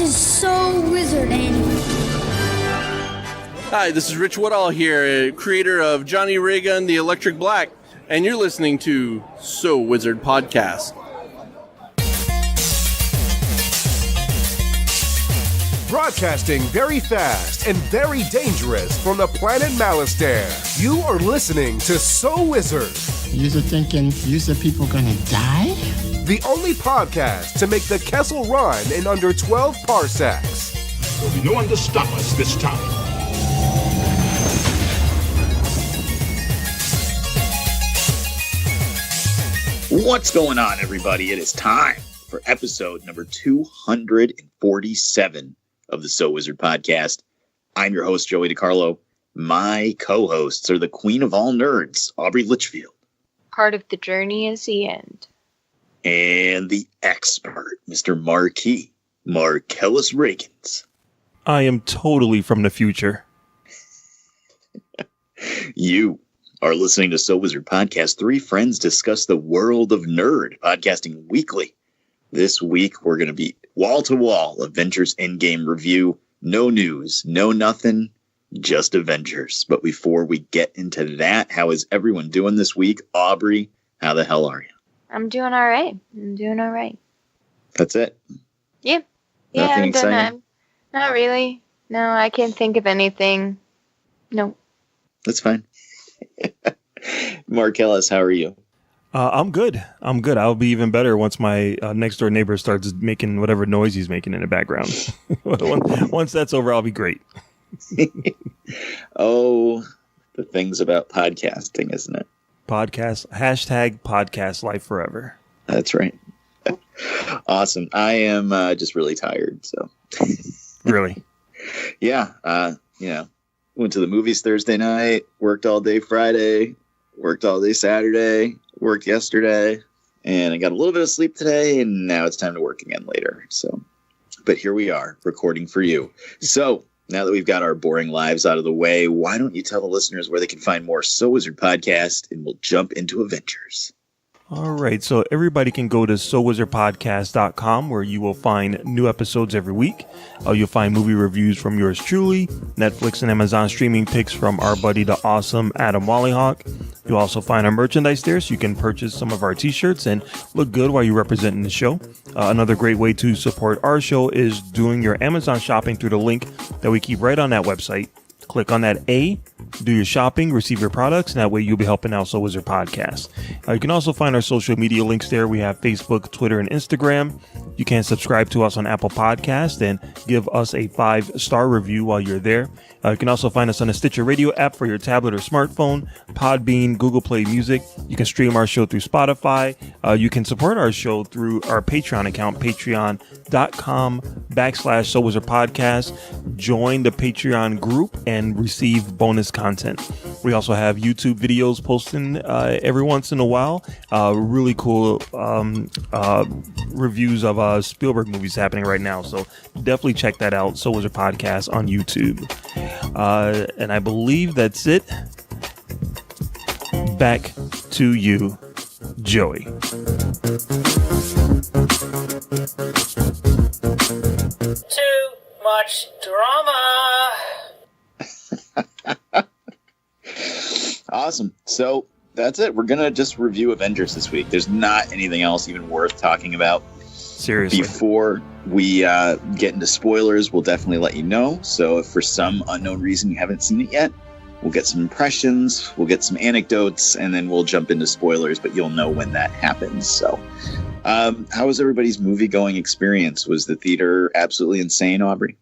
is So Wizard, Annie. Hi, this is Rich Woodall here, creator of Johnny Ray Gun, the Electric Black, and you're listening to So Wizard Podcast. Broadcasting very fast and very dangerous from the planet Malastare. You are listening to So Wizard. You're thinking, people gonna die? The only podcast to make the Kessel run in under 12 parsecs. There'll be no one to stop us this time. What's going on, everybody? It is time for episode number 247 of the So Wizard Podcast. I'm your host, Joey DiCarlo. My co-hosts are the queen of all nerds, Aubrey Litchfield. Part of the journey is the end. And the expert, Mr. Marquis, Marcellus Reagans. I am totally from the future. You are listening to So Wizard Podcast. Three friends discuss the world of nerd, podcasting weekly. This week, we're going to be wall-to-wall Avengers Endgame review. No news, no nothing, just Avengers. But before we get into that, how is everyone doing this week? Aubrey, how the hell are you? I'm doing all right. That's it? Yeah. Nothing I'm exciting? done. Not really. No, I can't think of anything. No. That's fine. Marcellus, how are you? I'm good. I'll be even better once my next door neighbor starts making whatever noise he's making in the background. Once that's over, I'll be great. Oh, the things about podcasting, isn't it? Podcast life forever. That's right. Awesome. I am just really tired. So Really? Yeah. Went to the movies Thursday night, worked all day Friday, worked all day Saturday, worked yesterday, and I got a little bit of sleep today, and now it's time to work again later. So, but here we are recording for you. So now that we've got our boring lives out of the way, why don't you tell the listeners where they can find more So Wizard Podcast, and we'll jump into Avengers. All right, so everybody can go to SoWizardPodcast.com where you will find new episodes every week. You'll find movie reviews from yours truly, Netflix and Amazon streaming picks from our buddy, the awesome Adam Wallyhawk. You'll also find our merchandise there, so you can purchase some of our t-shirts and look good while you're representing the show. Another great way to support our show is doing your Amazon shopping through the link that we keep right on that website. Click on that A, do your shopping, receive your products, and that way you'll be helping out So Wizard Podcast. You can also find our social media links there. We have Facebook, Twitter, and Instagram. You can subscribe to us on Apple Podcast and give us a 5-star review while you're there. You can also find us on the Stitcher Radio app for your tablet or smartphone, Podbean, Google Play Music. You can stream our show through Spotify. You can support our show through our Patreon account, patreon.com/So Wizard Podcast. Join the Patreon group and receive bonus content. We also have YouTube videos posting every once in a while. Really cool reviews of Spielberg movies happening right now. So definitely check that out. So Wizard Podcast on YouTube. And I believe that's it. Back to you, Joey. Too much drama. Awesome. So that's it. We're going to just review Avengers this week. There's not anything else even worth talking about. Seriously. Before we get into spoilers, we'll definitely let you know. So if for some unknown reason you haven't seen it yet, we'll get some impressions, we'll get some anecdotes, and then we'll jump into spoilers, but you'll know when that happens. So how was everybody's movie-going experience? Was the theater absolutely insane, Aubrey?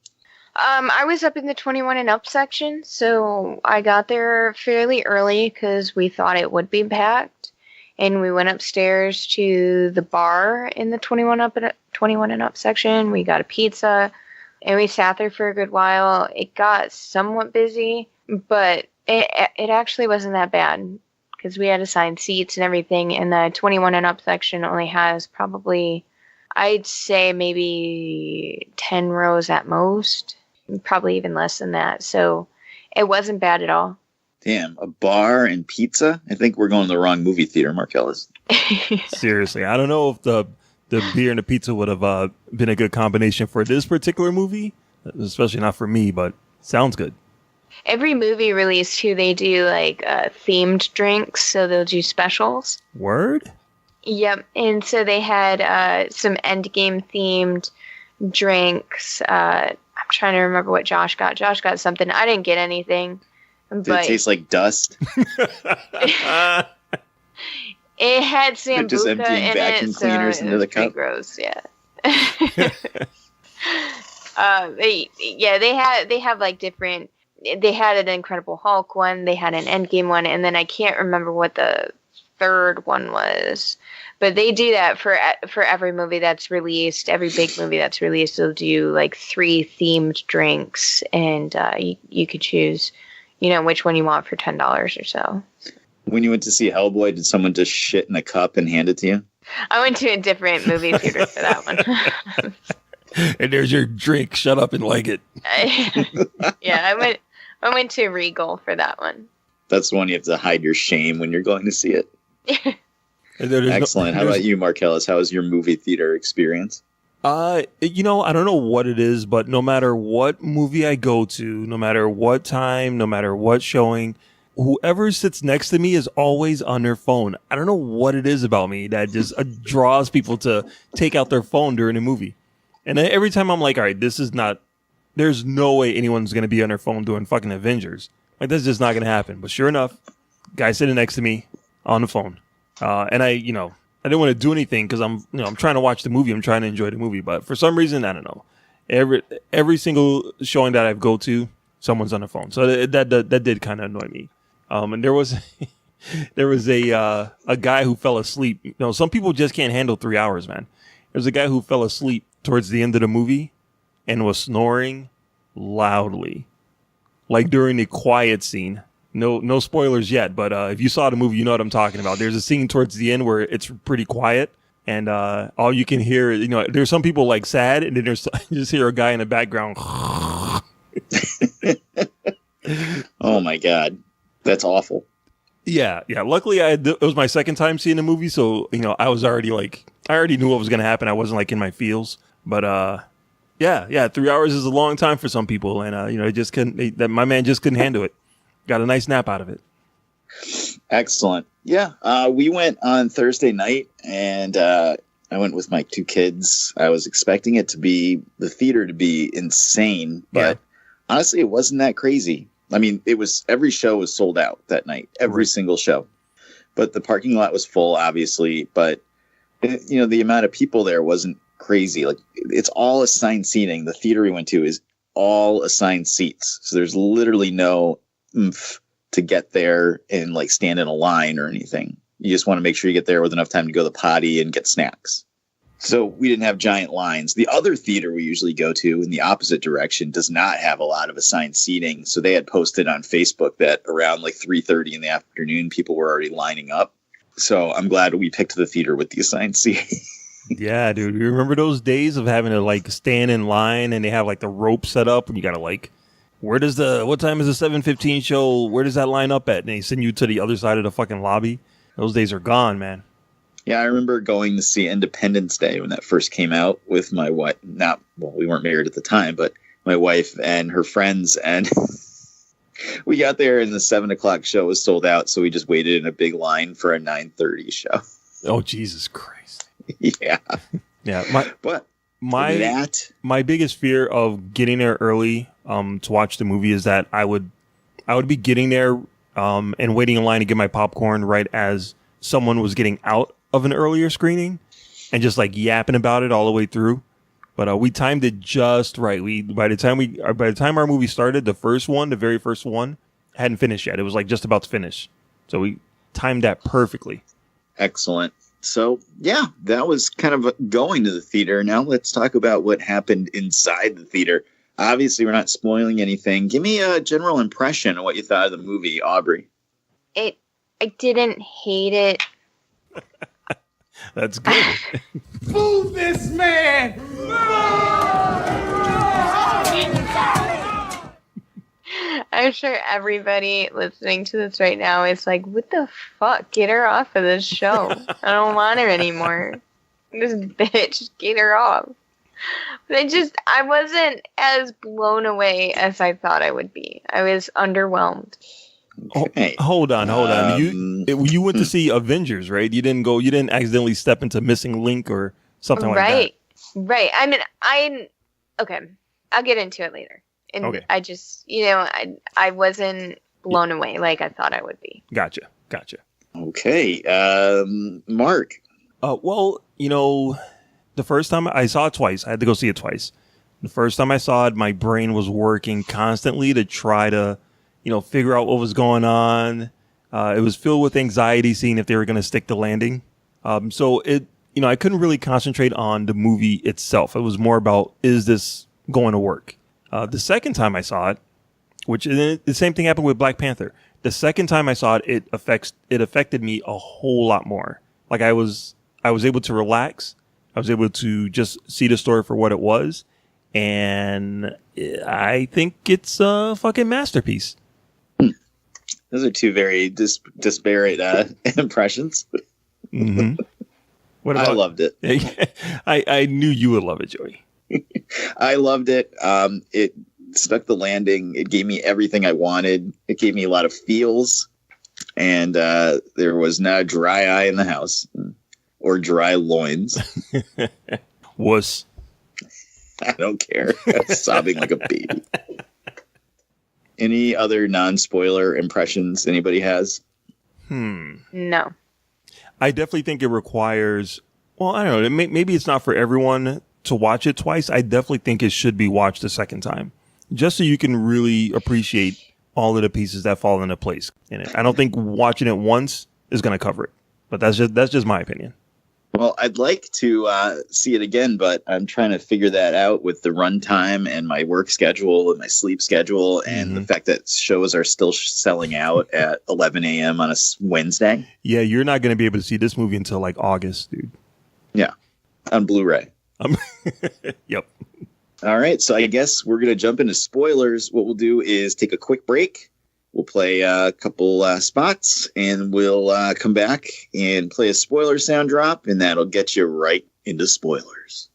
I was up in the 21 and up section, so I got there fairly early because we thought it would be packed. And we went upstairs to the bar in the 21 and up section. We got a pizza, and we sat there for a good while. It got somewhat busy, but it actually wasn't that bad because we had assigned seats and everything. And the 21 and up section only has probably, I'd say maybe 10 rows at most, probably even less than that. So it wasn't bad at all. Damn, a bar and pizza? I think we're going to the wrong movie theater, Marcellus. Seriously, I don't know if the the beer and the pizza would have been a good combination for this particular movie, especially not for me, but sounds good. Every movie release too, they do like themed drinks, so they'll do specials. Word? Yep, and so they had some Endgame themed drinks. I'm trying to remember what Josh got. Josh got something. I didn't get anything. Did it taste like dust? It had sambuca just emptying in vacuum it, cleaners so into it was the pretty cup? gross, yeah. They have like different. They had an Incredible Hulk one. They had an Endgame one, and then I can't remember what the third one was. But they do that for every movie that's released. Every big movie that's released, they'll do like 3 themed drinks, and you could choose, which one you want for $10 or so. When you went to see Hellboy, did someone just shit in a cup and hand it to you? I went to a different movie theater for that one. And there's your drink. Shut up and like it. Yeah, I went to Regal for that one. That's the one you have to hide your shame when you're going to see it. Excellent. How about you, Marcellus? How was your movie theater experience? I don't know what it is, but no matter what movie I go to, no matter what time, no matter what showing, whoever sits next to me is always on their phone. I don't know what it is about me that just draws people to take out their phone during a movie. And every time I'm like, all right, there's no way anyone's going to be on their phone doing fucking Avengers. Like, that's just not going to happen. But sure enough, guy sitting next to me on the phone. And I didn't want to do anything because I'm trying to watch the movie. I'm trying to enjoy the movie. But for some reason, I don't know. Every single showing that I go to, someone's on the phone. So that did kind of annoy me. And there was a guy who fell asleep. Some people just can't handle 3 hours, man. There's a guy who fell asleep towards the end of the movie and was snoring loudly, like during the quiet scene. No spoilers yet, but if you saw the movie, you know what I'm talking about. There's a scene towards the end where it's pretty quiet, and all you can hear, there's some people like sad, and then you just hear a guy in the background. Oh my God, that's awful. Yeah. Luckily, it was my second time seeing the movie, so I was already I already knew what was gonna happen. I wasn't in my feels, but yeah, 3 hours is a long time for some people, and it just couldn't. My man just couldn't handle it. Got a nice nap out of it. Excellent. Yeah, we went on Thursday night, and I went with my 2 kids. I was expecting the theater to be insane, but honestly, it wasn't that crazy. I mean, every show was sold out that night, every single show. But the parking lot was full, obviously. But the amount of people there wasn't crazy. Like, it's all assigned seating. The theater we went to is all assigned seats, so there's literally no oomph to get there and stand in a line or anything. You just want to make sure you get there with enough time to go to the potty and get snacks. So we didn't have giant lines. The other theater we usually go to in the opposite direction does not have a lot of assigned seating. So they had posted on Facebook that around 3:30 in the afternoon, people were already lining up. So I'm glad we picked the theater with the assigned seating. Yeah, dude. You remember those days of having to stand in line and they have the rope set up and you got to what time is the 7:15 show? Where does that line up at? And they send you to the other side of the fucking lobby. Those days are gone, man. Yeah, I remember going to see Independence Day when that first came out with my wife. We weren't married at the time, but my wife and her friends. And we got there and the 7:00 show was sold out. So we just waited in a big line for a 9:30 show. Oh, Jesus Christ. Yeah. Yeah. My biggest fear of getting there early to watch the movie is that I would be getting there and waiting in line to get my popcorn right as someone was getting out of an earlier screening and just yapping about it all the way through. But we timed it just right. By the time our movie started, the very first one hadn't finished yet. It was just about to finish. So we timed that perfectly. Excellent. So, yeah, that was kind of going to the theater. Now let's talk about what happened inside the theater. Obviously, we're not spoiling anything. Give me a general impression of what you thought of the movie, Aubrey. I didn't hate it. That's good. Move this man! I'm sure everybody listening to this right now is what the fuck? Get her off of this show. I don't want her anymore. This bitch, get her off. But I wasn't as blown away as I thought I would be. I was underwhelmed. Okay. Hold on. You went to see Avengers, right? You didn't accidentally step into Missing Link or something like that. Right. I mean, okay. I'll get into it later. And okay. I just, I wasn't blown away like I thought I would be. Gotcha. Okay. Mark. Well, the first time I saw it twice, I had to go see it twice. The first time I saw it, my brain was working constantly to try to, figure out what was going on. It was filled with anxiety seeing if they were going to stick the landing. So I couldn't really concentrate on the movie itself. It was more about, is this going to work? The second time I saw it, which the same thing happened with Black Panther. The second time I saw it, it affected me a whole lot more. Like I was able to relax. I was able to just see the story for what it was. And I think it's a fucking masterpiece. Those are two very disparate impressions. Mm-hmm. I loved it. I knew you would love it, Joey. I loved it. It stuck the landing. It gave me everything I wanted. It gave me a lot of feels. And there was not a dry eye in the house or dry loins. Wuss. I don't care. Sobbing like a baby. Any other non-spoiler impressions anybody has? No. I definitely think it requires, well, I don't know, maybe it's not for everyone to watch it twice. I definitely think it should be watched a second time, just so you can really appreciate all of the pieces that fall into place in it. I don't think watching it once is going to cover it, but that's just my opinion. Well, I'd like to see it again, but I'm trying to figure that out with the runtime and my work schedule and my sleep schedule and the fact that shows are still selling out at 11 a.m. on a Wednesday. Yeah, you're not going to be able to see this movie until like August, dude. Yeah, on Blu-ray. Yep. All right, so I guess we're going to jump into spoilers. What we'll do is take a quick break. We'll play a couple spots, and we'll come back and play a spoiler sound drop, and that'll get you right into spoilers.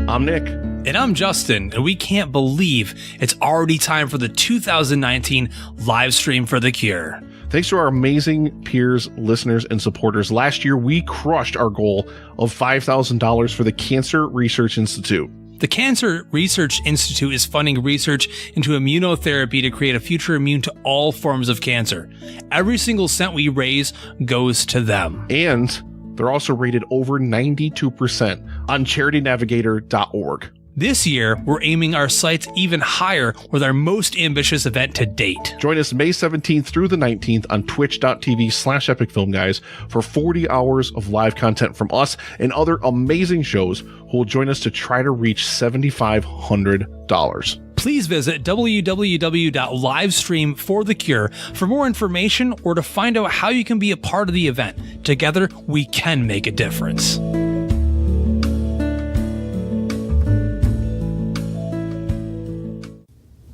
I'm Nick. And I'm Justin, and we can't believe it's already time for the 2019 live stream for The Cure. Thanks to our amazing peers, listeners, and supporters, last year we crushed our goal of $5,000 for the Cancer Research Institute. The Cancer Research Institute is funding research into immunotherapy to create a future immune to all forms of cancer. Every single cent we raise goes to them. And they're also rated over 92% on charitynavigator.org. This year, we're aiming our sights even higher with our most ambitious event to date. Join us May 17th through the 19th on twitch.tv/epicfilmguys for 40 hours of live content from us and other amazing shows who will join us to try to reach $7,500. Please visit www.livestreamforthecure for more information or to find out how you can be a part of the event. Together, we can make a difference.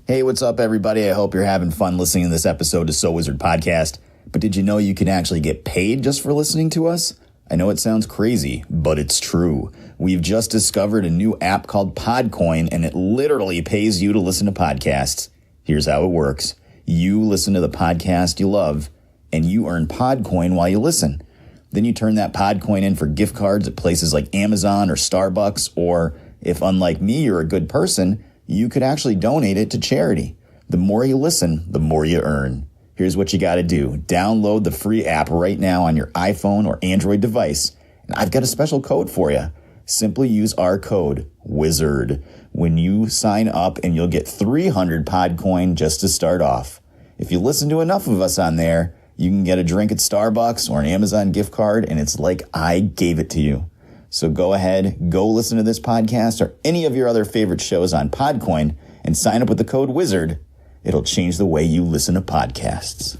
Hey, what's up, everybody? I hope you're having fun listening to this episode of So Wizard Podcast. But did you know you can actually get paid just for listening to us? I know it sounds crazy, but it's true. We've just discovered a new app called Podcoin, and it literally pays you to listen to podcasts. Here's how it works. You listen to the podcast you love, and you earn Podcoin while you listen. Then you turn that Podcoin in for gift cards at places like Amazon or Starbucks, or if, unlike me, you're a good person, you could actually donate it to charity. The more you listen, the more you earn. Here's what you got to do. Download the free app right now on your iPhone or Android device. And I've got a special code for you. Simply use our code, WIZARD, when you sign up, and you'll get 300 Podcoin just to start off. If you listen to enough of us on there, you can get a drink at Starbucks or an Amazon gift card, and it's like I gave it to you. So go ahead, go listen to this podcast or any of your other favorite shows on Podcoin and sign up with the code WIZARD. It'll change the way you listen to podcasts.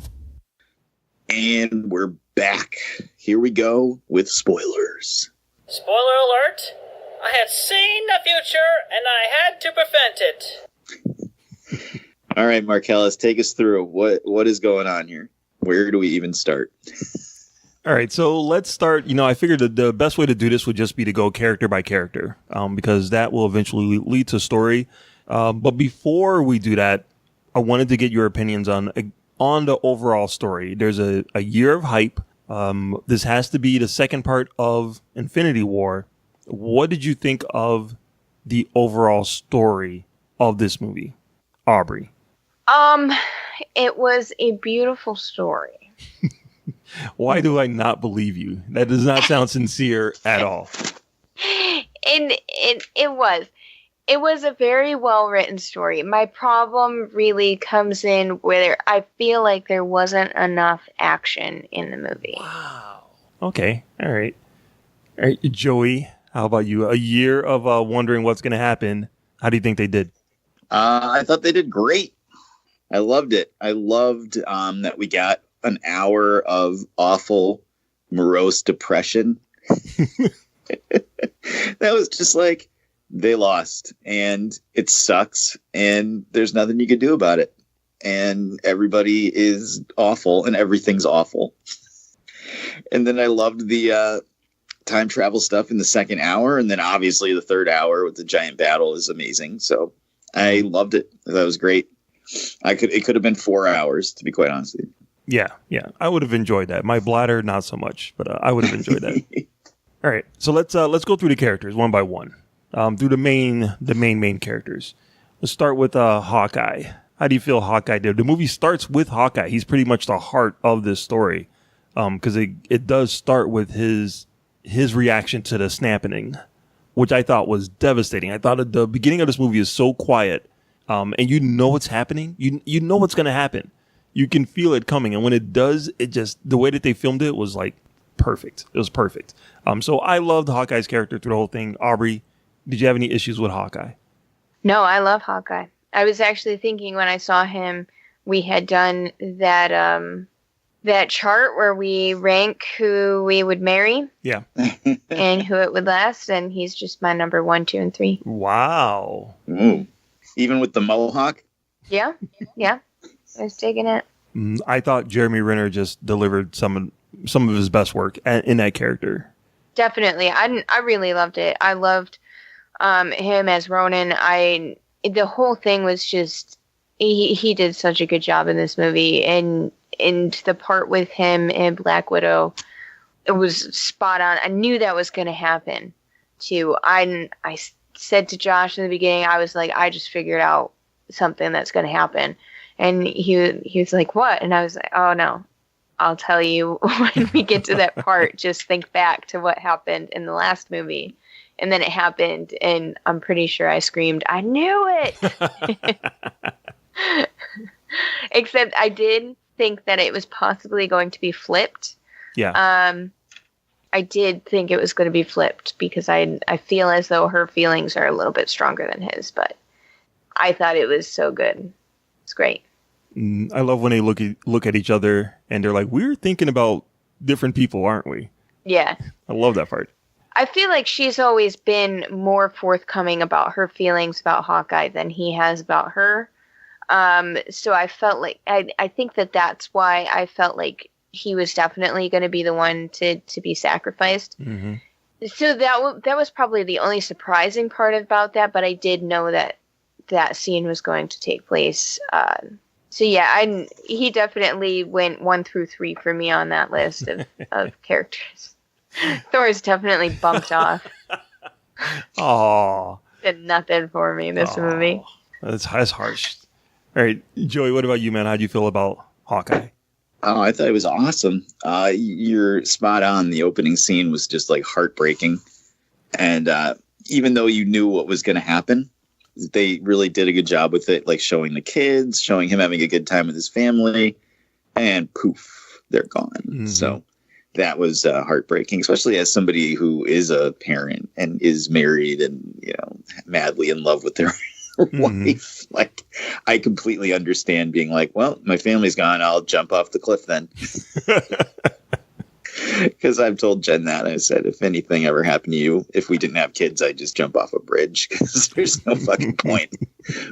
And we're back. Here we go with spoilers. Spoiler alert! I had seen the future and I had to prevent it. All right, Marcellus, take us through what is going on here. Where do we even start? All right, so let's start. I figured that the best way to do this would just be to go character by character, because that will eventually lead to story. But before we do that, I wanted to get your opinions on the overall story. There's a year of hype. This has to be the second part of Infinity War. What did you think of the overall story of this movie, Aubrey? It was a beautiful story. Why do I not believe you? That does not sound sincere at all. And it was a very well written story. My problem really comes in where I feel like there wasn't enough action in the movie. Wow. Okay. All right. Joey, how about you? A year of wondering what's going to happen. How do you think they did? I thought they did great. I loved it. I loved that we got an hour of awful, morose depression. That was just like, they lost and it sucks and there's nothing you can do about it. And everybody is awful and everything's awful. And then I loved the time travel stuff in the second hour. And then obviously the third hour with the giant battle is amazing. So I loved it. That was great. It could have been 4 hours, to be quite honest with you. Yeah. I would have enjoyed that. My bladder, not so much, but I would have enjoyed that. All right. So let's go through the characters one by one. Through the main characters. Let's start with Hawkeye. How do you feel Hawkeye did? The movie starts with Hawkeye. He's pretty much the heart of this story, because it does start with his reaction to the snapping, which I thought was devastating. I thought at the beginning of this movie is so quiet, and you know what's happening. You know what's going to happen. You can feel it coming, and when it does, it just, the way that they filmed it was like perfect. It was perfect. So I loved Hawkeye's character through the whole thing. Aubrey, did you have any issues with Hawkeye? No, I love Hawkeye. I was actually thinking when I saw him, we had done that chart where we rank who we would marry. Yeah. And who it would last, and he's just my number 1, 2, and 3. Wow. Ooh. Even with the mohawk? Yeah. I was digging it. I thought Jeremy Renner just delivered some of his best work in that character. Definitely. I really loved it. I loved him as Ronan. The whole thing was just, he did such a good job in this movie, and the part with him and Black Widow, it was spot on. I knew that was going to happen too. I said to Josh in the beginning, I was like, I just figured out something that's going to happen, and he was like, what? And I was like, oh no, I'll tell you when we get to that part. Just think back to what happened in the last movie. And then it happened, and I'm pretty sure I screamed, I knew it! Except I did think that it was possibly going to be flipped. Yeah. I did think it was going to be flipped, because I feel as though her feelings are a little bit stronger than his, but I thought it was so good. It's great. I love when they look at each other, and they're like, we're thinking about different people, aren't we? Yeah. I love that part. I feel like she's always been more forthcoming about her feelings about Hawkeye than he has about her. So I felt like, I think that's why I felt like he was definitely going to be the one to be sacrificed. Mm-hmm. So that was probably the only surprising part about that, but I did know that scene was going to take place. So yeah, he definitely went 1 through 3 for me on that list of characters. Thor's definitely bumped off. Oh, did nothing for me in this movie. That's harsh. All right, Joey, what about you, man? How do you feel about Hawkeye? Oh, I thought it was awesome. You're spot on. The opening scene was just like heartbreaking. And even though you knew what was going to happen, they really did a good job with it, like showing the kids, showing him having a good time with his family, and poof, they're gone. Mm-hmm. So that was heartbreaking, especially as somebody who is a parent and is married and, madly in love with their wife. Like, I completely understand being like, well, my family's gone, I'll jump off the cliff then. Because I've told Jen that. I said, if anything ever happened to you, if we didn't have kids, I'd just jump off a bridge because there's no fucking point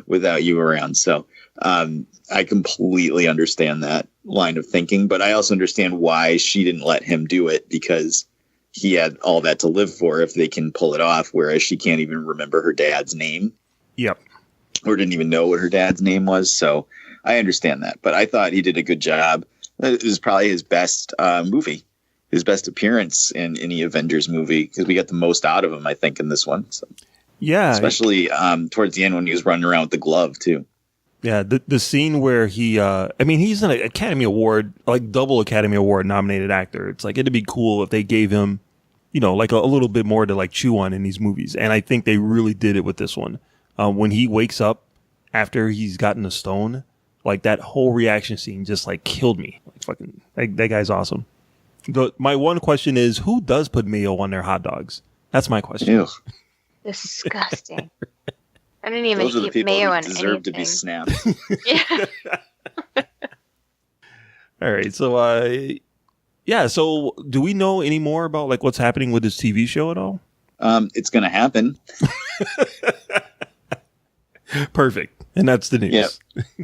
without you around. So I completely understand that line of thinking, but I also understand why she didn't let him do it, because he had all that to live for if they can pull it off, whereas she can't even remember her dad's name. Yep. Or didn't even know what her dad's name was. So I understand that, but I thought he did a good job. It was probably his best movie. His best appearance in any Avengers movie, because we got the most out of him, I think, in this one. So, yeah, especially towards the end when he was running around with the glove too. Yeah, the scene where he, I mean, he's an Academy Award, like double Academy Award nominated actor. It's like, it'd be cool if they gave him, you know, like a little bit more to like chew on in these movies. And I think they really did it with this one. When he wakes up after he's gotten a stone, like that whole reaction scene just like killed me. Like fucking, that guy's awesome. My one question is, who does put mayo on their hot dogs? That's my question. Ew. Disgusting. I didn't even Those are the eat people mayo who on deserve anything. to be snapped. Yeah. All right, so yeah. So do we know any more about like what's happening with this TV show at all? It's going to happen. Perfect, and that's the news. Yeah.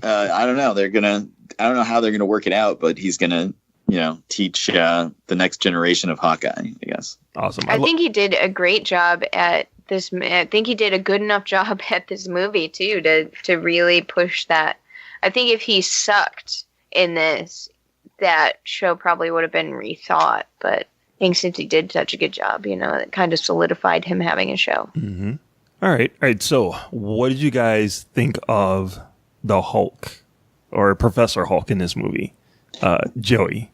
I don't know. I don't know how they're gonna work it out, but he's gonna, you know, teach the next generation of Hawkeye, I guess. Awesome. I think he did a great job at this. I think he did a good enough job at this movie too to really push that. I think if he sucked in this, that show probably would have been rethought. But I think since he did such a good job, you know, it kind of solidified him having a show. Mm-hmm. All right. So, what did you guys think of the Hulk or Professor Hulk in this movie, Joey?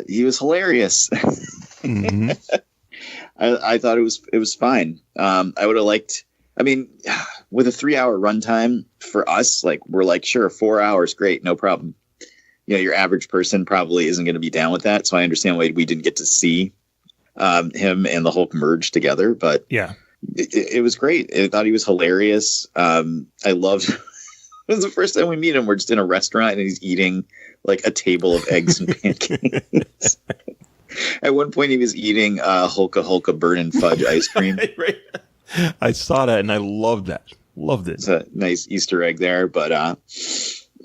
He was hilarious. Mm-hmm. I thought it was fine. I would have liked. I mean, with a 3-hour runtime for us, like we're like, sure, 4 hours, great, no problem. You know, your average person probably isn't going to be down with that. So I understand why we didn't get to see him and the Hulk merge together, but yeah. It was great. I thought he was hilarious. I loved it was the first time we meet him. We're just in a restaurant and he's eating like a table of eggs and pancakes. At one point he was eating Hulka burn fudge ice cream. Right. I saw that and I loved that. Loved it. It's a nice Easter egg there. But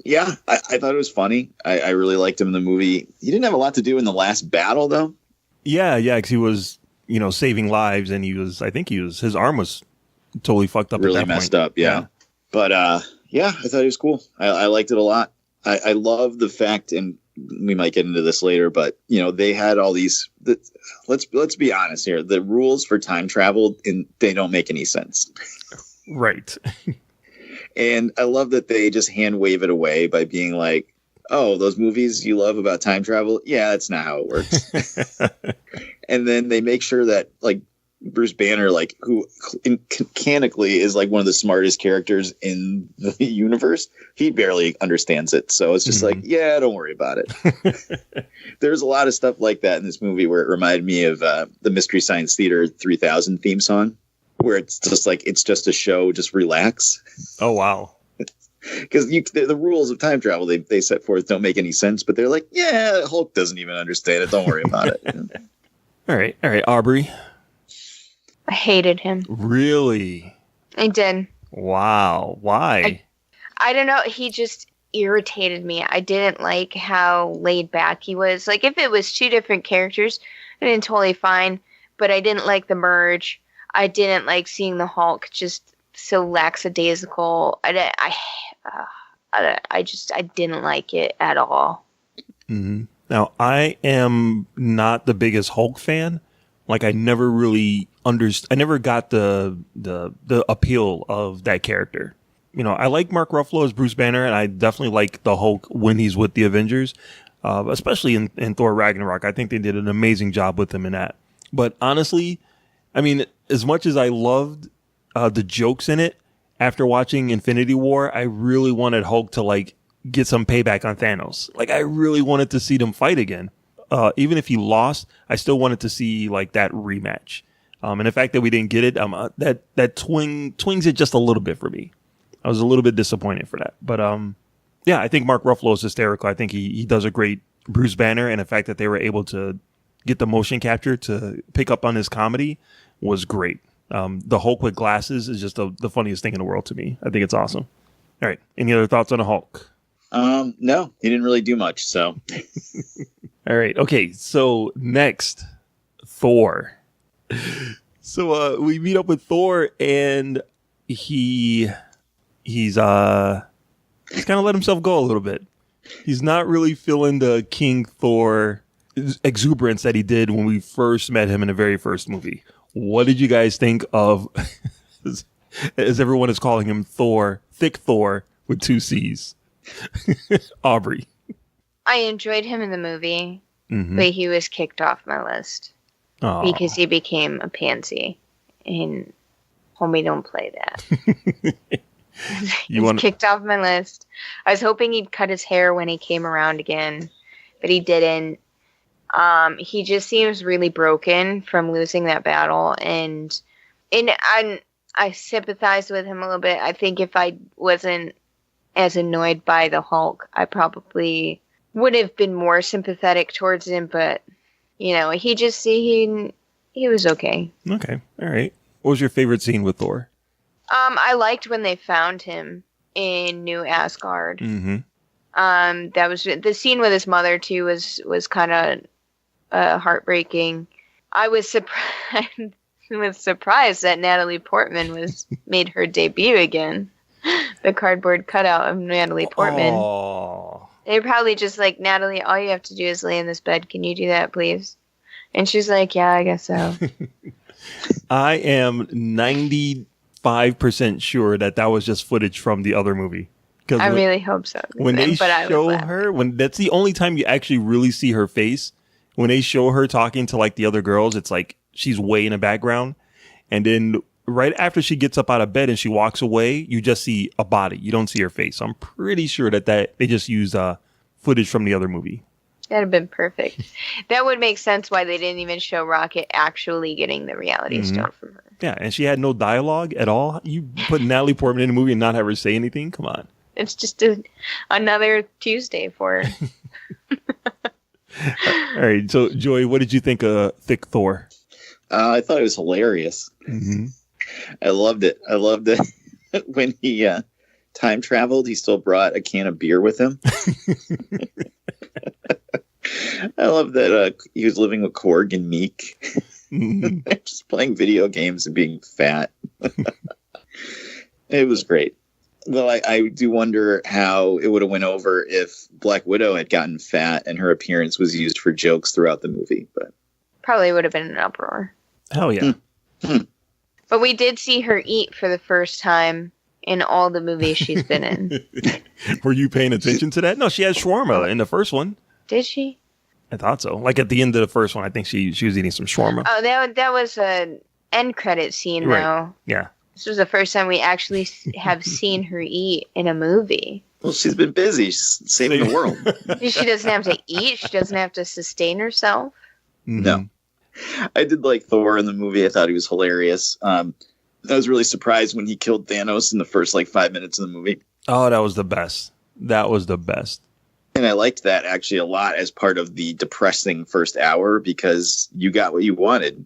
yeah, I thought it was funny. I really liked him in the movie. He didn't have a lot to do in the last battle though. Yeah, because he was, you know, saving lives, and his arm was totally fucked up. Really at that messed point. up, yeah. But yeah, I thought it was cool. I liked it a lot. I love the fact, and we might get into this later, but you know, they had all these. Let's be honest here. The rules for time travel, they don't make any sense. Right. And I love that they just hand wave it away by being like, "Oh, those movies you love about time travel? Yeah, that's not how it works." And then they make sure that like Bruce Banner, like who canonically is like one of the smartest characters in the universe, he barely understands it. So it's just like, yeah, don't worry about it. There's a lot of stuff like that in this movie where it reminded me of the Mystery Science Theater 3000 theme song, where it's just like, it's just a show, just relax. Oh, wow. Because the rules of time travel they set forth don't make any sense, but they're like, yeah, Hulk doesn't even understand it. Don't worry about it. All right, Aubrey. I hated him. Really? I did. Wow. Why? I don't know. He just irritated me. I didn't like how laid back he was. Like, if it was two different characters, I didn't totally fine. But I didn't like the merge. I didn't like seeing the Hulk just so lackadaisical. I didn't like it at all. Mm-hmm. Now, I am not the biggest Hulk fan. Like, I never really I never got the appeal of that character. You know, I like Mark Ruffalo as Bruce Banner, and I definitely like the Hulk when he's with the Avengers, especially in Thor Ragnarok. I think they did an amazing job with him in that. But honestly, I mean, as much as I loved the jokes in it, after watching Infinity War, I really wanted Hulk to like get some payback on Thanos. Like, I really wanted to see them fight again. Even if he lost, I still wanted to see like that rematch. And the fact that we didn't get it, that twings it just a little bit for me. I was a little bit disappointed for that. But yeah, I think Mark Ruffalo is hysterical. I think he does a great Bruce Banner, and the fact that they were able to get the motion capture to pick up on his comedy was great. The Hulk with glasses is just the funniest thing in the world to me. I think it's awesome. All right. Any other thoughts on the Hulk? No, he didn't really do much. So, all right. Okay. So next, Thor. So we meet up with Thor, and he's kind of let himself go a little bit. He's not really feeling the King Thor exuberance that he did when we first met him in the very first movie. What did you guys think of, as everyone is calling him, Thor, Thick Thor with 2 C's? Aubrey. I enjoyed him in the movie, Mm-hmm. but he was kicked off my list because he became a pansy. And homie, don't play that. He's kicked off my list. I was hoping he'd cut his hair when he came around again, but he didn't. He just seems really broken from losing that battle, and I sympathize with him a little bit. I think if I wasn't as annoyed by the Hulk, I probably would have been more sympathetic towards him. But he was okay. Okay, all right. What was your favorite scene with Thor? I liked when they found him in New Asgard. Mm-hmm. That was the scene with his mother too. Was kind of heartbreaking. I was surprised that Natalie Portman made her debut again. The cardboard cutout of Natalie Portman. Aww. They're probably just like, Natalie, all you have to do is lay in this bed. Can you do that, please? And she's like, yeah, I guess so. I am 95% sure that was just footage from the other movie. I really hope so. When they show her, that's the only time you actually really see her face. When they show her talking to like the other girls, it's like she's way in the background. And then right after she gets up out of bed and she walks away, you just see a body. You don't see her face. So I'm pretty sure that they just used footage from the other movie. That'd have been perfect. That would make sense why they didn't even show Rocket actually getting the reality stone from her. Yeah, and she had no dialogue at all. You put Natalie Portman in a movie and not have her say anything? Come on. It's just another Tuesday for her. All right, so Joy, what did you think of Thick Thor? I thought it was hilarious. Mm-hmm. I loved it. I loved it when he time traveled. He still brought a can of beer with him. I love that he was living with Korg and Meek, just playing video games and being fat. It was great. Though I do wonder how it would have went over if Black Widow had gotten fat and her appearance was used for jokes throughout the movie. But probably would have been an uproar. Hell yeah. But we did see her eat for the first time in all the movies she's been in. Were you paying attention to that? No, she had shawarma in the first one. Did she? I thought so. Like at the end of the first one, I think she was eating some shawarma. Oh, that was an end credit scene, right. though. Yeah. This was the first time we actually have seen her eat in a movie. Well, she's been busy. She's saving the world. She doesn't have to eat. She doesn't have to sustain herself. No. I did like Thor in the movie. I thought he was hilarious. I was really surprised when he killed Thanos in the first 5 minutes of the movie. Oh, that was the best. That was the best. And I liked that actually a lot as part of the depressing first hour because you got what you wanted.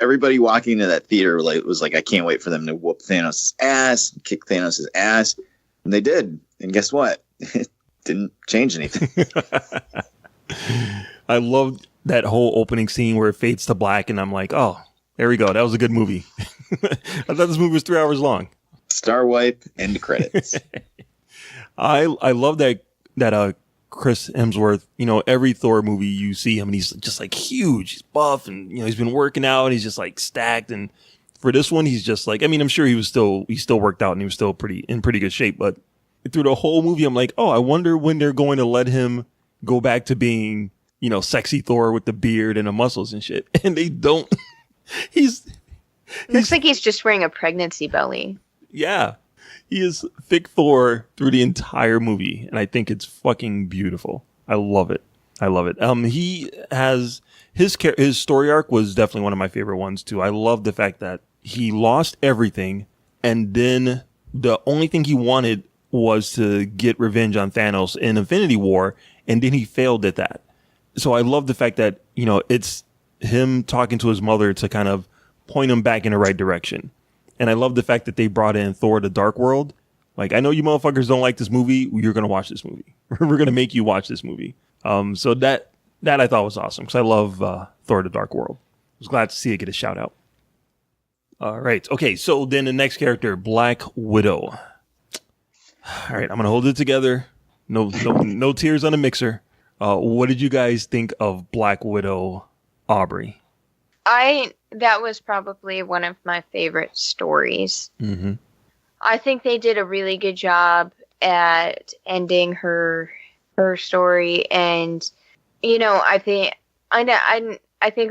Everybody walking into that theater was like, I can't wait for them to whoop Thanos' ass, kick Thanos' ass. And they did. And guess what? It didn't change anything. I loved that whole opening scene where it fades to black. And I'm like, oh, there we go. That was a good movie. I thought this movie was 3 hours long. Star wipe, end credits. I love that Chris Hemsworth, every Thor movie you see him and he's just huge, he's buff and, he's been working out and he's just stacked. And for this one, he's just I'm sure he still worked out and he was still in pretty good shape. But through the whole movie, I'm like, oh, I wonder when they're going to let him go back to being, sexy Thor with the beard and the muscles and shit. And they don't. Looks like he's just wearing a pregnancy belly. Yeah. He is thick Thor through the entire movie, and I think it's fucking beautiful. I love it. He has his story arc was definitely one of my favorite ones too. I love the fact that he lost everything, and then the only thing he wanted was to get revenge on Thanos in Infinity War, and then he failed at that. So I love the fact that it's him talking to his mother to kind of point him back in the right direction. And I love the fact that they brought in Thor: The Dark World. Like, I know you motherfuckers don't like this movie. You're going to watch this movie. We're going to make you watch this movie. So that I thought was awesome because I love Thor: The Dark World. I was glad to see it get a shout out. All right. Okay. So then the next character, Black Widow. All right. I'm going to hold it together. No tears on the mixer. What did you guys think of Black Widow, Aubrey? That was probably one of my favorite stories. Mm-hmm. I think they did a really good job at ending her story, and I think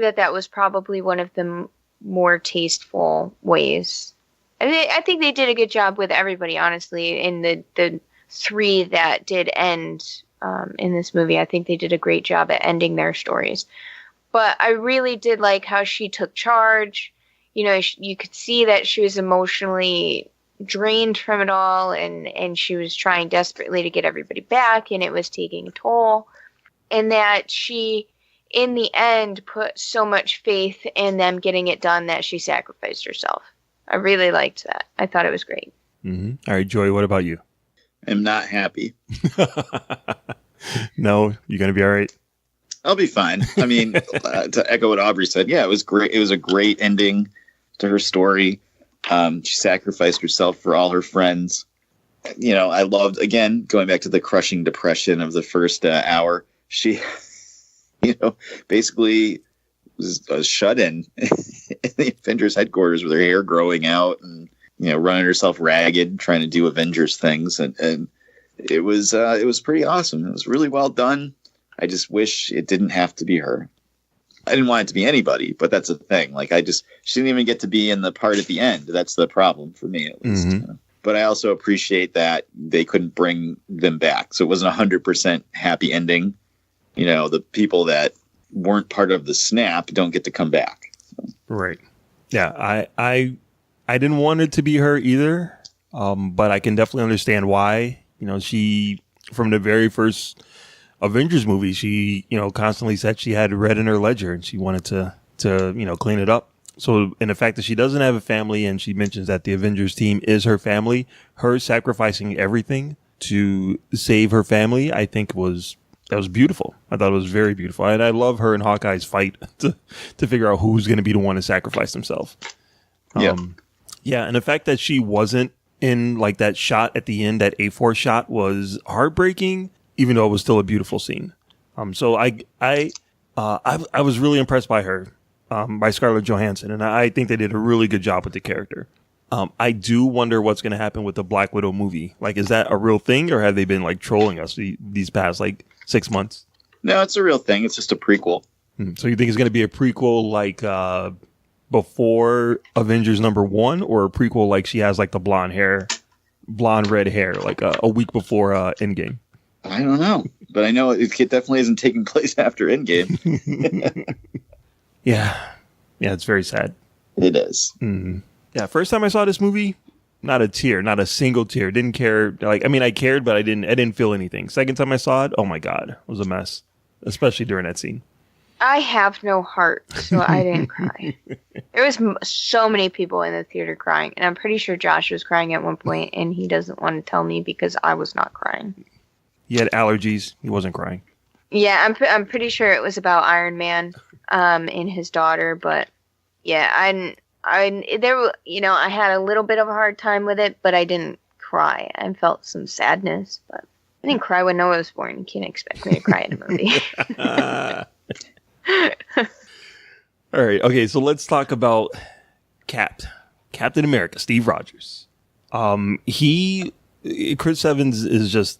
that was probably one of the more tasteful ways. I think they did a good job with everybody, honestly. In the three that did end in this movie, I think they did a great job at ending their stories. But I really did like how she took charge. You could see that she was emotionally drained from it all, and she was trying desperately to get everybody back, and it was taking a toll. And that she, in the end, put so much faith in them getting it done that she sacrificed herself. I really liked that. I thought it was great. Mm-hmm. All right, Joey, what about you? I'm not happy. No, you're going to be all right? I'll be fine. I mean, to echo what Aubrey said, yeah, it was great. It was a great ending to her story. She sacrificed herself for all her friends. I loved, again, going back to the crushing depression of the first hour. She, basically was shut in the Avengers headquarters with her hair growing out and, running herself ragged, trying to do Avengers things. And it was pretty awesome. It was really well done. I just wish it didn't have to be her. I didn't want it to be anybody, but that's the thing. Like, she didn't even get to be in the part at the end. That's the problem for me, at least. Mm-hmm. But I also appreciate that they couldn't bring them back. So it wasn't 100% happy ending. The people that weren't part of the snap don't get to come back. So. Right. Yeah. I didn't want it to be her either. But I can definitely understand why. She, from the very first Avengers movie, she, constantly said she had red in her ledger and she wanted to clean it up. So, in the fact that she doesn't have a family and she mentions that the Avengers team is her family, her sacrificing everything to save her family, I think that was beautiful. I thought it was very beautiful. And I love her and Hawkeye's fight to figure out who's going to be the one to sacrifice himself. Yeah. And the fact that she wasn't in like that shot at the end, that A4 shot, was heartbreaking, even though it was still a beautiful scene. So I was really impressed by her, by Scarlett Johansson, and I think they did a really good job with the character. I do wonder what's going to happen with the Black Widow movie. Like, is that a real thing, or have they been like trolling us these past 6 months? No, it's a real thing. It's just a prequel. So you think it's going to be a prequel like before Avengers #1, or a prequel like she has like the blonde red hair, like a week before Endgame? I don't know, but I know it definitely isn't taking place after Endgame. Yeah, it's very sad. It is. Mm-hmm. Yeah, first time I saw this movie, not a single tear. Didn't care. I cared, but I didn't feel anything. Second time I saw it, oh my God, it was a mess, especially during that scene. I have no heart, so I didn't cry. There was so many people in the theater crying, and I'm pretty sure Josh was crying at one point, and he doesn't want to tell me because I was not crying. He had allergies. He wasn't crying. Yeah, I'm pretty sure it was about Iron Man, and his daughter. But yeah, I had a little bit of a hard time with it, but I didn't cry. I felt some sadness, but I didn't cry when Noah was born. You can't expect me to cry in a movie. All right. Okay. So let's talk about Captain America, Steve Rogers. Chris Evans is just,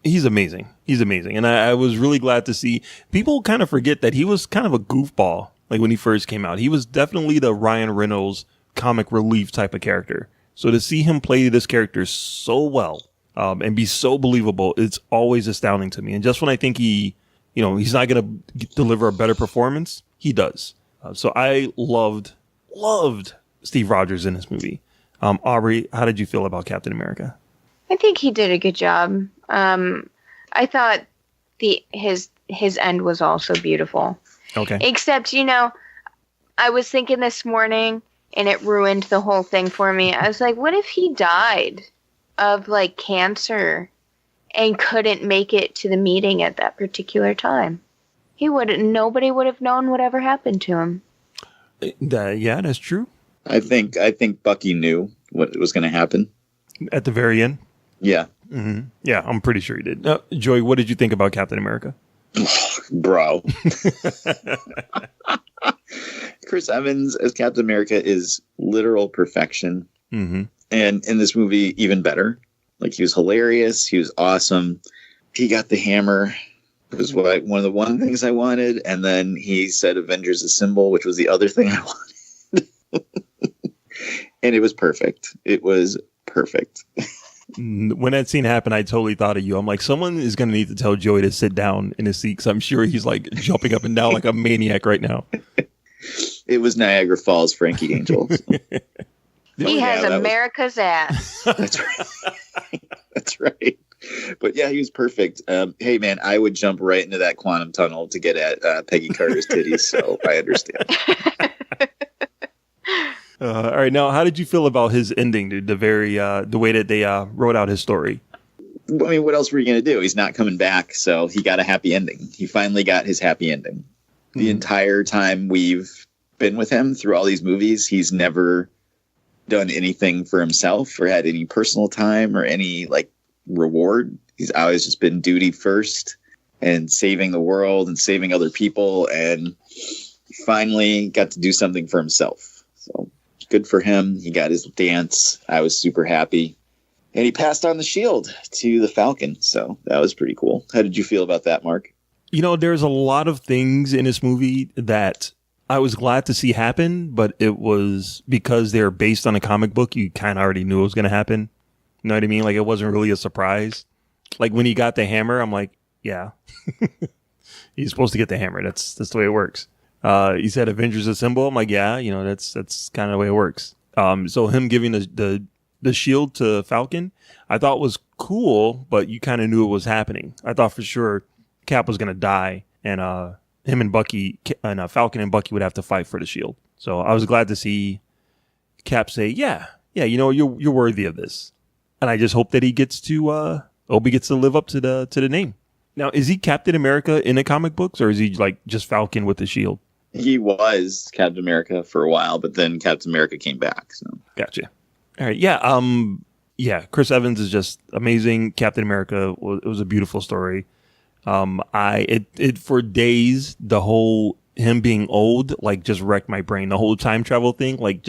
he's amazing. He's amazing. And I was really glad to see people kind of forget that he was kind of a goofball. Like when he first came out, he was definitely the Ryan Reynolds comic relief type of character. So to see him play this character so well, and be so believable, it's always astounding to me. And just when I think he's not going to deliver a better performance, he does. So I loved Steve Rogers in this movie. Aubrey, how did you feel about Captain America? I think he did a good job. I thought his end was also beautiful. Okay. Except, I was thinking this morning, and it ruined the whole thing for me. I was like, what if he died of like cancer and couldn't make it to the meeting at that particular time? Nobody would have known whatever happened to him. Yeah, that's true. I think Bucky knew what was going to happen At the very end? Yeah. Mm-hmm. Yeah, I'm pretty sure he did. Joey, what did you think about Captain America? Bro. Chris Evans as Captain America is literal perfection. Mm-hmm. And in this movie, even better. Like, he was hilarious. He was awesome. He got the hammer. It was one of the things I wanted. And then he said Avengers Assemble, which was the other thing I wanted. And it was perfect. It was perfect. When that scene happened, I totally thought of you. I'm like, someone is going to need to tell Joey to sit down in his seat, because I'm sure he's like jumping up and down like a maniac right now. It was Niagara Falls, Frankie Angel. He has America's ass. That's right. That's right. But yeah, he was perfect. Hey, man, I would jump right into that quantum tunnel to get at Peggy Carter's titties, so I understand. All right, now, how did you feel about his ending, dude? The way that they wrote out his story. I mean, what else were you going to do? He's not coming back, so he got a happy ending. He finally got his happy ending. The entire time we've been with him through all these movies, he's never done anything for himself or had any personal time or any like reward. He's always just been duty first and saving the world and saving other people, and he finally got to do something for himself. So good for him. He got his dance. I was super happy. And he passed on the shield to the Falcon. So that was pretty cool. How did you feel about that, Mark? You know, there's a lot of things in this movie that I was glad to see happen, but it was because they're based on a comic book. You kind of already knew it was going to happen. You know what I mean? Like, it wasn't really a surprise. Like, when he got the hammer, I'm like, yeah, he's supposed to get the hammer. That's the way it works. He said Avengers Assemble. I'm like, yeah, you know, that's kind of the way it works. So him giving the shield to Falcon, I thought was cool, but you kind of knew it was happening. I thought for sure Cap was going to die, and him and Bucky and Falcon and Bucky would have to fight for the shield. So I was glad to see Cap say, yeah, you know, you're worthy of this. And I just hope that he gets to live up to the name. Now, is he Captain America in the comic books, or is he like just Falcon with the shield? He was Captain America for a while, but then Captain America came back. So gotcha. All right. Yeah. Chris Evans is just amazing. Captain America, it was a beautiful story. For days, the whole him being old, like, just wrecked my brain. The whole time travel thing, like,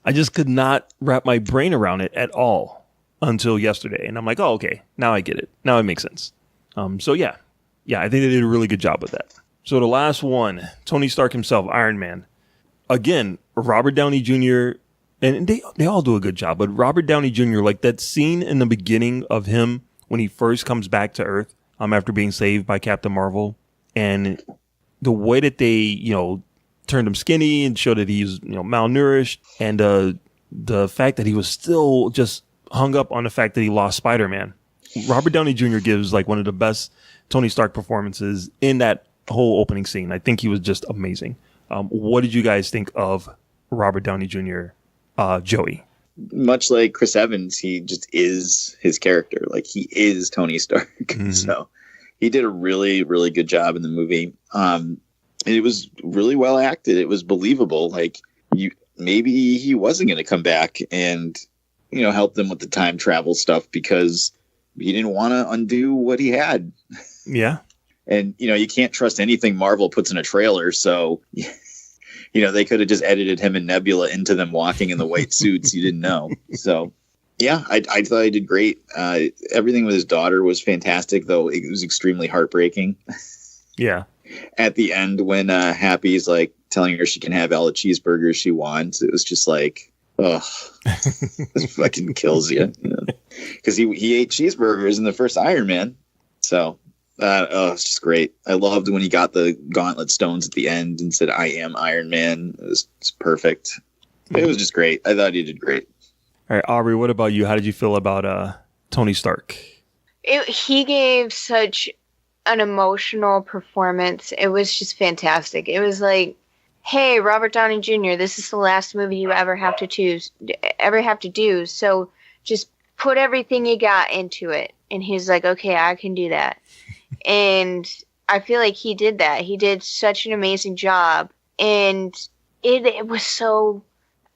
I just could not wrap my brain around it at all until yesterday. And I'm like, oh, okay, now I get it. Now it makes sense. So yeah, I think they did a really good job with that. So the last one, Tony Stark himself, Iron Man. Again, Robert Downey Jr., and they all do a good job, but Robert Downey Jr., like that scene in the beginning of him when he first comes back to Earth, after being saved by Captain Marvel, and the way that they, you know, turned him skinny and showed that he's, you know, malnourished, and the fact that he was still just hung up on the fact that he lost Spider-Man. Robert Downey Jr. gives like one of the best Tony Stark performances in that whole opening scene. I think he was just amazing. What did you guys think of Robert Downey Jr., Joey? Much like Chris Evans, he just is his character. Like, he is Tony Stark. Mm-hmm. So he did a really, really good job in the movie. It was really well acted. It was believable. Like, maybe he wasn't going to come back and, you know, help them with the time travel stuff because he didn't want to undo what he had. Yeah. And, you know, you can't trust anything Marvel puts in a trailer. So, you know, they could have just edited him and Nebula into them walking in the white suits. You didn't know. So, yeah, I thought he did great. Everything with his daughter was fantastic, though it was extremely heartbreaking. Yeah. At the end, when Happy's like telling her she can have all the cheeseburgers she wants, it was just like, ugh, this fucking kills you. Because he ate cheeseburgers in the first Iron Man. So, it's just great. I loved when he got the gauntlet stones at the end and said, I am Iron Man. It was perfect. It was just great. I thought he did great. All right, Aubrey, what about you? How did you feel about Tony Stark? He gave such an emotional performance. It was just fantastic. It was like hey, Robert Downey Jr., this is the last movie you ever have to do. So just put everything you got into it. And he's like, okay, I can do that. And I feel like he did that. He did such an amazing job. And it was so...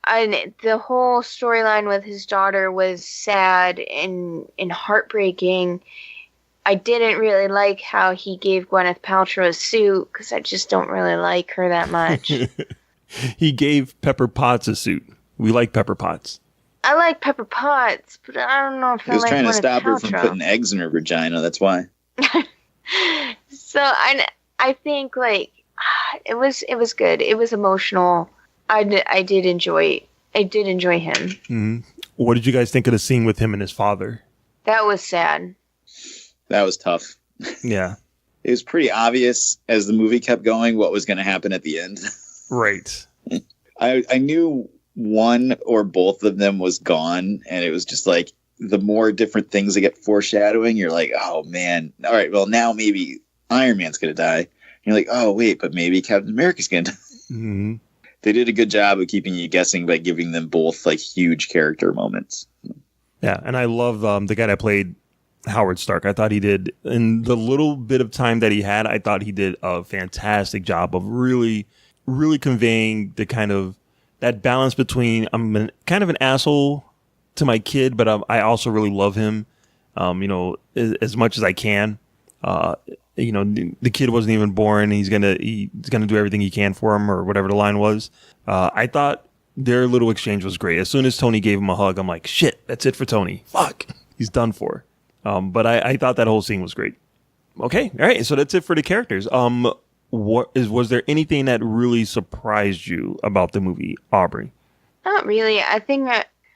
the whole storyline with his daughter was sad and heartbreaking. I didn't really like how he gave Gwyneth Paltrow a suit because I just don't really like her that much. He gave Pepper Potts a suit. We like Pepper Potts. I like Pepper Potts, but I don't know if I like Gwyneth Paltrow. He was trying to stop her from putting eggs in her vagina. That's why. So I think like it was good. It was emotional. I did enjoy him. Mm-hmm. What did you guys think of the scene with him and his father? That was sad. That was tough. Yeah. It was pretty obvious as the movie kept going what was going to happen at the end. Right. I knew one or both of them was gone, and it was just like the more different things that get foreshadowing, you're like, oh man, all right, well now maybe Iron Man's going to die. And you're like, oh wait, but maybe Captain America's going to die. Mm-hmm. They did a good job of keeping you guessing by giving them both like huge character moments. Yeah, and I love the guy that played Howard Stark. I thought he did, in the little bit of time that he had, I thought he did a fantastic job of really, really conveying the kind of that balance between kind of an asshole to my kid, but I also really love him, as much as I can. The kid wasn't even born. He's gonna do everything he can for him, or whatever the line was. I thought their little exchange was great. As soon as Tony gave him a hug, I'm like, shit, that's it for Tony. Fuck, he's done for. But I thought that whole scene was great. Okay, all right. So that's it for the characters. Was there anything that really surprised you about the movie, Aubrey? Not really. I think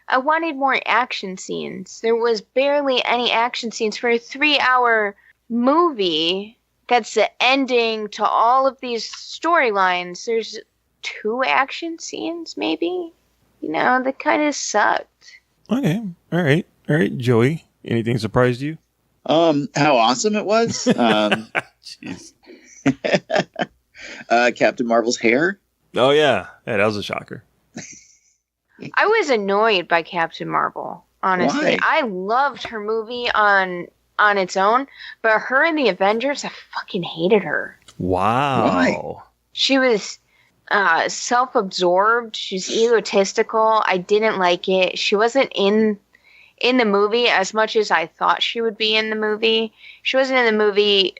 I wanted more action scenes. There was barely any action scenes for a 3-hour movie that's the ending to all of these storylines. There's 2 action scenes, maybe. That kind of sucked. Okay, all right, Joey. Anything surprised you? How awesome it was. Jeez. Captain Marvel's hair. Oh yeah, that was a shocker. I was annoyed by Captain Marvel, honestly. Why? I loved her movie on its own, but her in the Avengers, I fucking hated her. Wow. Why? She was self-absorbed. She's egotistical. I didn't like it. She wasn't in the movie as much as I thought she would be in the movie. She wasn't in the movie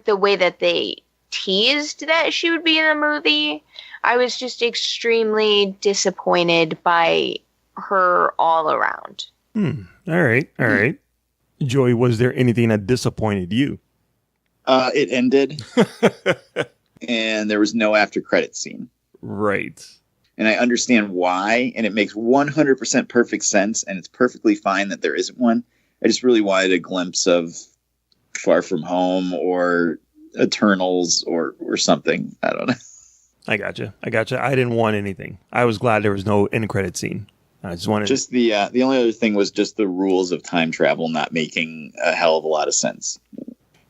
the way that they teased that she would be in the movie. I was just extremely disappointed by her all around. All right. Joey, was there anything that disappointed you? It ended, and there was no after credit scene. Right. And I understand why, and it makes 100% perfect sense, and it's perfectly fine that there isn't one. I just really wanted a glimpse of Far From Home or Eternals or something. I don't know. I gotcha. I didn't want anything. I was glad there was no end credit scene. I just wanted the only other thing was just the rules of time travel not making a hell of a lot of sense.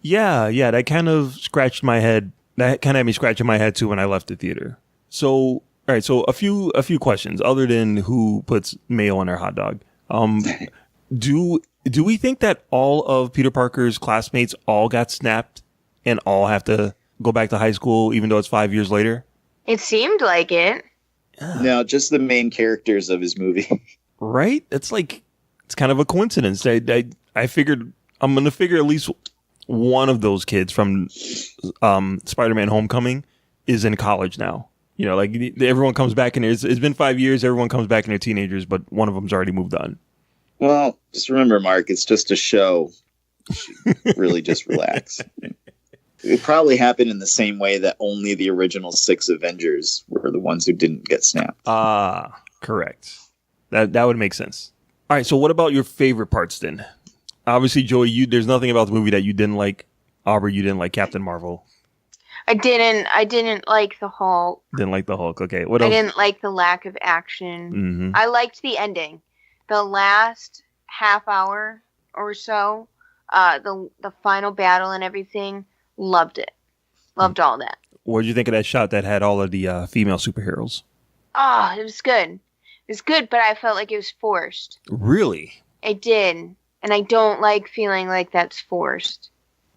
Yeah, that kind of scratched my head. That kind of had me scratching my head too when I left the theater. So, all right. So a few questions other than who puts mayo on their hot dog. Do we think that all of Peter Parker's classmates all got snapped and all have to go back to high school, even though it's 5 years later? It seemed like it. No, just the main characters of his movie. Right? It's kind of a coincidence. I figured I'm going to figure at least one of those kids from Spider-Man Homecoming is in college now. Everyone comes back and it's been 5 years. Everyone comes back and they're teenagers, but one of them's already moved on. Well, just remember, Mark, it's just a show. Really just relax. It probably happened in the same way that only the original 6 Avengers were the ones who didn't get snapped. Correct. That would make sense. All right, so what about your favorite parts then? Obviously, Joey, there's nothing about the movie that you didn't like. Aubrey, you didn't like Captain Marvel. I didn't like the Hulk. Didn't like the Hulk. Okay, what else? I didn't like the lack of action. Mm-hmm. I liked the ending. The last half hour or so, the final battle and everything, loved it. Loved all that. What did you think of that shot that had all of the female superheroes? Oh, it was good. It was good, but I felt like it was forced. Really? It did. And I don't like feeling like that's forced.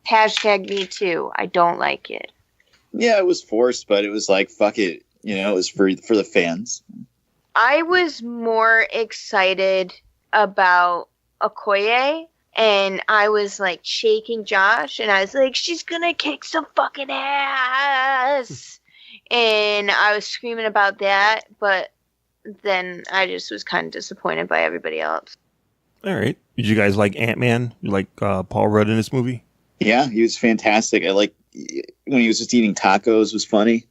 Hashtag me too. I don't like it. Yeah, it was forced, but it was like, fuck it. You know, it was for the fans. I was more excited about Okoye, and I was like shaking Josh, and I was like, she's gonna kick some fucking ass. And I was screaming about that, but then I just was kind of disappointed by everybody else. All right. Did you guys like Ant-Man? You like Paul Rudd in this movie? Yeah, he was fantastic. I like when he was just eating tacos was funny.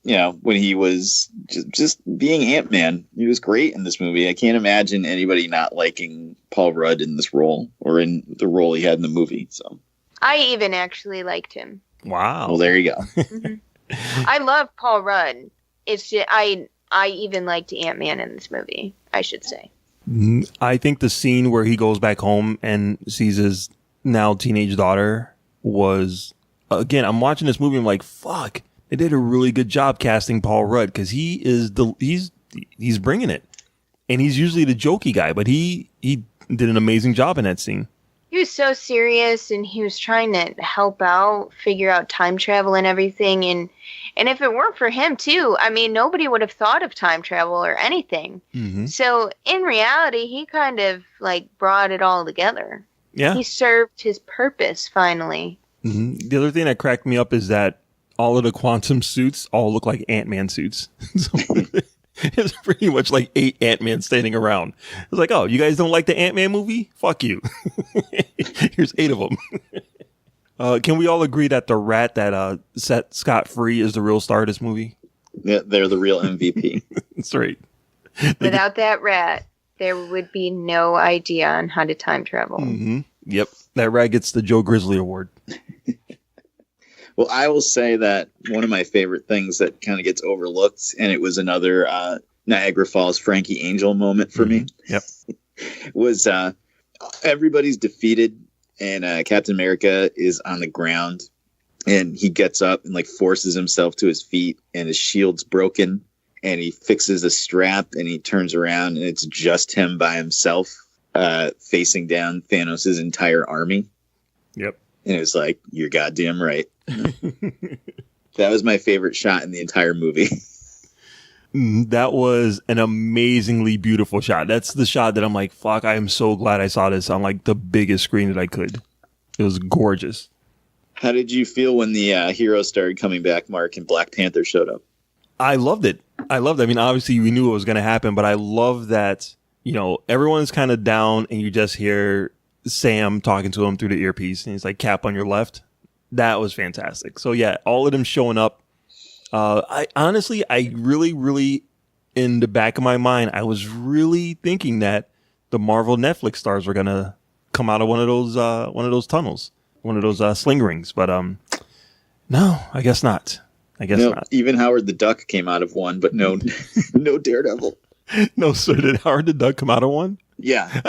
You know, when he was just being Ant-Man, he was great in this movie. I can't imagine anybody not liking Paul Rudd in this role or in the role he had in the movie. So I even actually liked him. Wow. Well, there you go. I love Paul Rudd. It's just, I even liked Ant-Man in this movie, I should say. I think the scene where he goes back home and sees his now teenage daughter was, again, I'm watching this movie, I'm like, fuck, they did a really good job casting Paul Rudd, because he's bringing it. And he's usually the jokey guy, but he did an amazing job in that scene. He was so serious, and he was trying to help out, figure out time travel and everything. And if it weren't for him, too, I mean, nobody would have thought of time travel or anything. Mm-hmm. So, in reality, he kind of, like, brought it all together. Yeah. He served his purpose, finally. Mm-hmm. The other thing that cracked me up is that all of the quantum suits all look like Ant-Man suits. So it's pretty much like 8 Ant-Man standing around. It's like, oh, you guys don't like the Ant-Man movie? Fuck you. Here's 8 of them. Can we all agree that the rat that set Scott free is the real star of this movie? Yeah, they're the real MVP. That's right. Without that rat, there would be no idea on how to time travel. Mm-hmm. Yep. That rat gets the Joe Grizzly Award. Well, I will say that one of my favorite things that kind of gets overlooked, and it was another Niagara Falls Frankie Angel moment for me. Yep. Was everybody's defeated, and Captain America is on the ground, and he gets up and like forces himself to his feet, and his shield's broken, and he fixes a strap, and he turns around, and it's just him by himself, facing down Thanos' entire army. Yep. And it was like, you're goddamn right. That was my favorite shot in the entire movie. That was an amazingly beautiful shot. That's the shot that I'm like, fuck, I am so glad I saw this on like the biggest screen that I could. It was gorgeous. How did you feel when the heroes started coming back, Mark, and Black Panther showed up? I loved it. I mean, obviously we knew it was going to happen, but I love that, you know, everyone's kind of down and you just hear Sam talking to him through the earpiece, and he's like, Cap on your left. That was fantastic. So yeah, all of them showing up. I really, in the back of my mind, I was really thinking that the Marvel Netflix stars were gonna come out of one of those tunnels, one of those sling rings. But no, I guess not. Not. Even Howard the Duck came out of one, but no, no Daredevil. No, sir. Did Howard the Duck come out of one? Yeah.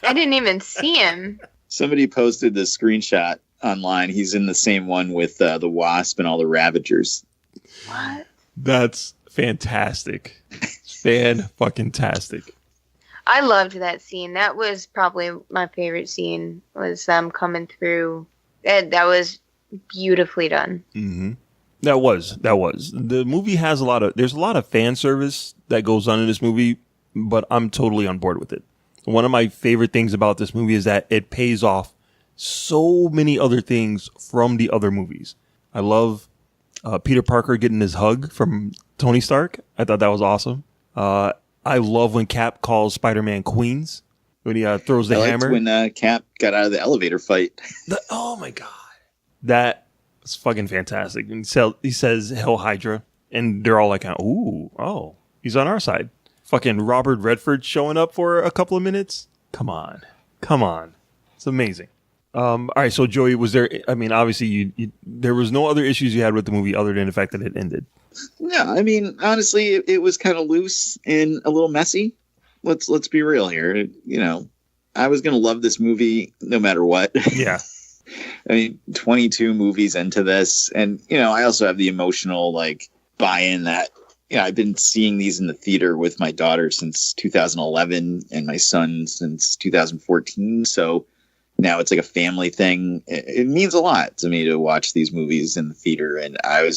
I didn't even see him. Somebody posted the screenshot online. He's in the same one with the Wasp and all the Ravagers. What? That's fantastic. Fan-fucking-tastic. I loved that scene. That was probably my favorite scene, was them coming through. That was beautifully done. Mm-hmm. That was. The movie has there's a lot of fan service that goes on in this movie, but I'm totally on board with it. One of my favorite things about this movie is that it pays off so many other things from the other movies. I love Peter Parker getting his hug from Tony Stark. I thought that was awesome. I love when Cap calls Spider-Man Queens, when he throws the hammer. When Cap got out of the elevator fight. Oh my God. That was fucking fantastic. And so he says, Hell Hydra. And they're all like, oh, he's on our side. Fucking Robert Redford showing up for a couple of minutes. Come on. It's amazing. All right. So Joey, was there, I mean, obviously there was no other issues you had with the movie other than the fact that it ended. No, I mean, honestly, it was kind of loose and a little messy. Let's be real here. You know, I was going to love this movie no matter what. Yeah. I mean, 22 movies into this. And, I also have the emotional, buy-in that, I've been seeing these in the theater with my daughter since 2011 and my son since 2014. So now it's like a family thing. It means a lot to me to watch these movies in the theater. And I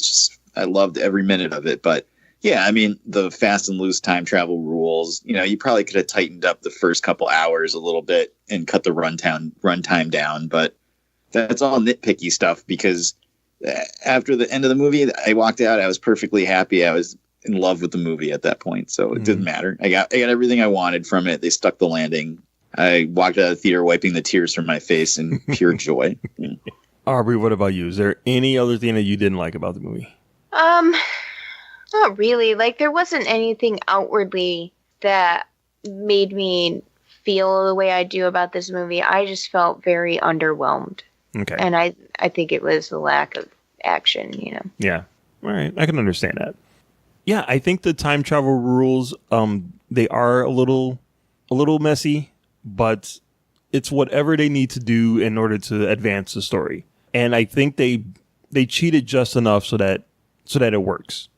loved every minute of it. But yeah, I mean, the fast and loose time travel rules, you probably could have tightened up the first couple hours a little bit and cut the runtime down. But that's all nitpicky stuff, because after the end of the movie, I walked out. I was perfectly happy. I was in love with the movie at that point. So it didn't matter. I got everything I wanted from it. They stuck the landing. I walked out of the theater wiping the tears from my face in pure joy. Aubrey, what about you? Is there any other thing that you didn't like about the movie? Not really. There wasn't anything outwardly that made me feel the way I do about this movie. I just felt very underwhelmed. Okay. And I think it was the lack of action, Yeah. All right. I can understand that. Yeah, I think the time travel rules, they are a little messy, but it's whatever they need to do in order to advance the story. And I think they cheated just enough so that it works.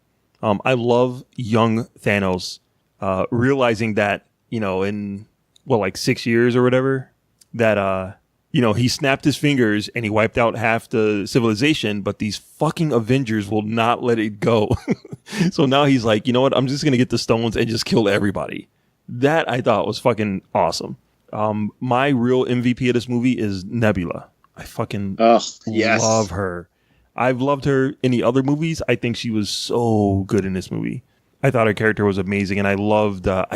I love young Thanos realizing that, in 6 years or whatever, that he snapped his fingers and he wiped out half the civilization, but these fucking Avengers will not let it go. So now he's like, you know what? I'm just going to get the stones and just kill everybody. That I thought was fucking awesome. My real MVP of this movie is Nebula. I fucking love her. I've loved her in the other movies. I think she was so good in this movie. I thought her character was amazing, and I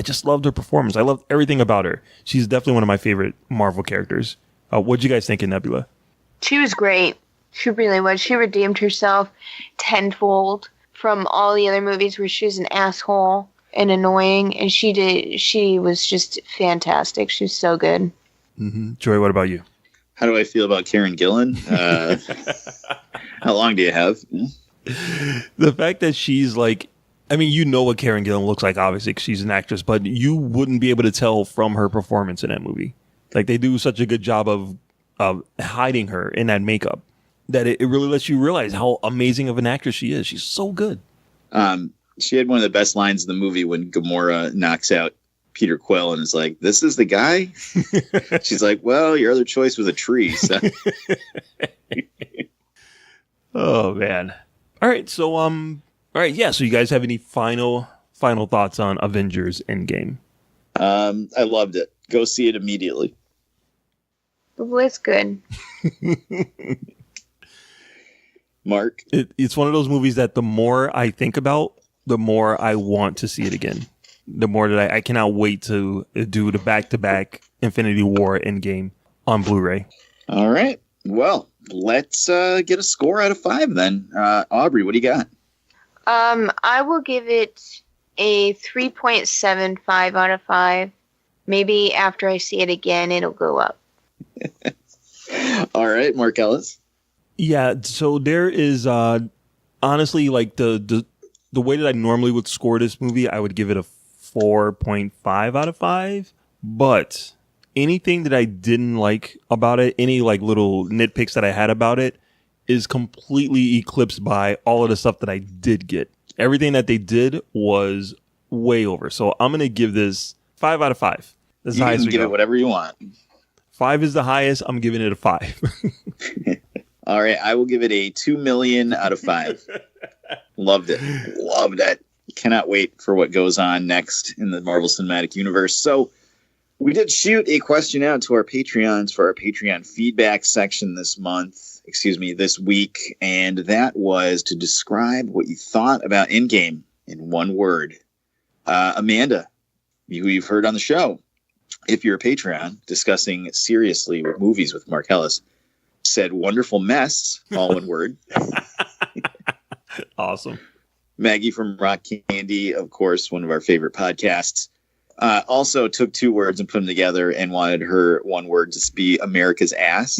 just loved her performance. I loved everything about her. She's definitely one of my favorite Marvel characters. What'd you guys think of Nebula? She was great. She really was. She redeemed herself tenfold from all the other movies where she was an asshole and annoying, and she was just fantastic. She was so good. Mm-hmm. Joy, what about you? How do I feel about Karen Gillan? How long do you have? The fact that she's what Karen Gillan looks like, obviously, 'cause she's an actress, but you wouldn't be able to tell from her performance in that movie. They do such a good job of hiding her in that makeup that it really lets you realize how amazing of an actress she is. She's so good. She had one of the best lines in the movie when Gamora knocks out Peter Quill and is like, "This is the guy?" She's like, "Well, your other choice was a tree." So. Oh man. All right. So yeah. So you guys have any final thoughts on Avengers Endgame? I loved it. Go see it immediately. Well, it's good. Mark? It's one of those movies that the more I think about, the more I want to see it again. The more that I cannot wait to do the back-to-back Infinity War Endgame on Blu-ray. All right. Well, let's get a score out of 5 then. Aubrey, what do you got? I will give it a 3.75 out of 5. Maybe after I see it again, it'll go up. All right, Mark Ellis. Yeah, so there is honestly the way that I normally would score this movie, I would give it a 4.5 out of 5. But anything that I didn't like about it, any little nitpicks that I had about it, is completely eclipsed by all of the stuff that I did get. Everything that they did was way over. So I'm gonna give this 5 out of 5. That's you can give it whatever you want. 5 is the highest. I'm giving it a 5. All right, I will give it a 2 million out of 5. Loved it. Loved it. Cannot wait for what goes on next in the Marvel Cinematic Universe. So we did shoot a question out to our Patreons for our Patreon feedback section this week. And that was to describe what you thought about Endgame in one word. Amanda, who you've heard on the show, if you're a Patreon, discussing seriously with movies with Mark Ellis, said wonderful mess, all one word. Awesome. Maggie from Rock Candy, of course, one of our favorite podcasts, also took 2 words and put them together and wanted her one word to be America's ass.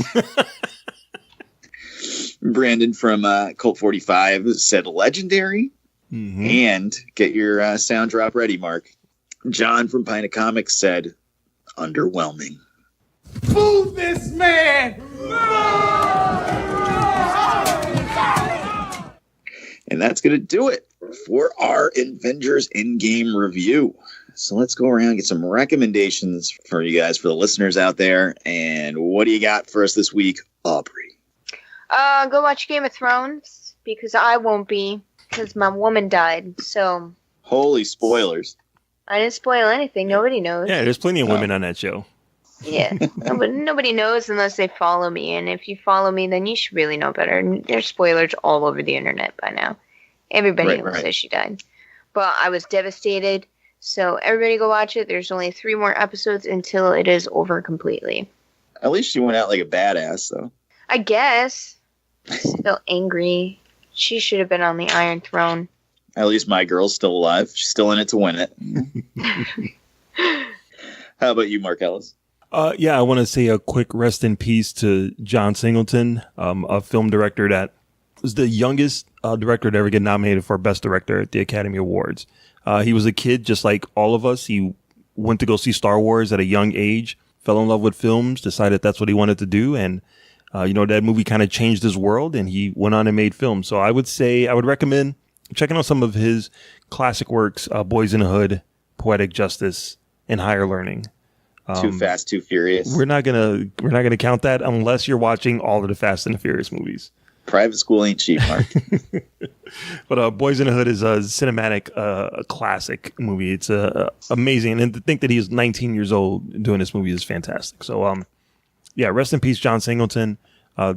Brandon from Colt 45 said legendary. Mm-hmm. And get your sound drop ready, Mark. John from Pina Comics said underwhelming. Boo this man! No! And that's going to do it for our Avengers Endgame review. So let's go around and get some recommendations for you guys, for the listeners out there. And what do you got for us this week, Aubrey? Go watch Game of Thrones, because I won't be, because my woman died. So Holy spoilers. I didn't spoil anything. Nobody knows. Yeah, there's plenty of women on that show. Yeah. Nobody knows unless they follow me. And if you follow me, then you should really know better. There's spoilers all over the internet by now. Everybody knows that she died. But I was devastated. So everybody go watch it. There's only 3 more episodes until it is over completely. At least she went out like a badass, though. I guess. Still angry. She should have been on the Iron Throne. At least my girl's still alive. She's still in it to win it. How about you, Mark Ellis? Yeah, I want to say a quick rest in peace to John Singleton, a film director that was the youngest director to ever get nominated for Best Director at the Academy Awards. He was a kid just like all of us. He went to go see Star Wars at a young age, fell in love with films, decided that's what he wanted to do. And, that movie kind of changed his world, and he went on and made films. So I would recommend checking out some of his classic works, Boys in the Hood, Poetic Justice, and Higher Learning. Too Fast, Too Furious. We're not gonna count that unless you're watching all of the Fast and the Furious movies. Private school ain't cheap, Mark. But Boys in the Hood is a cinematic classic movie. It's amazing, and to think that he's 19 years old doing this movie is fantastic. So rest in peace, John Singleton.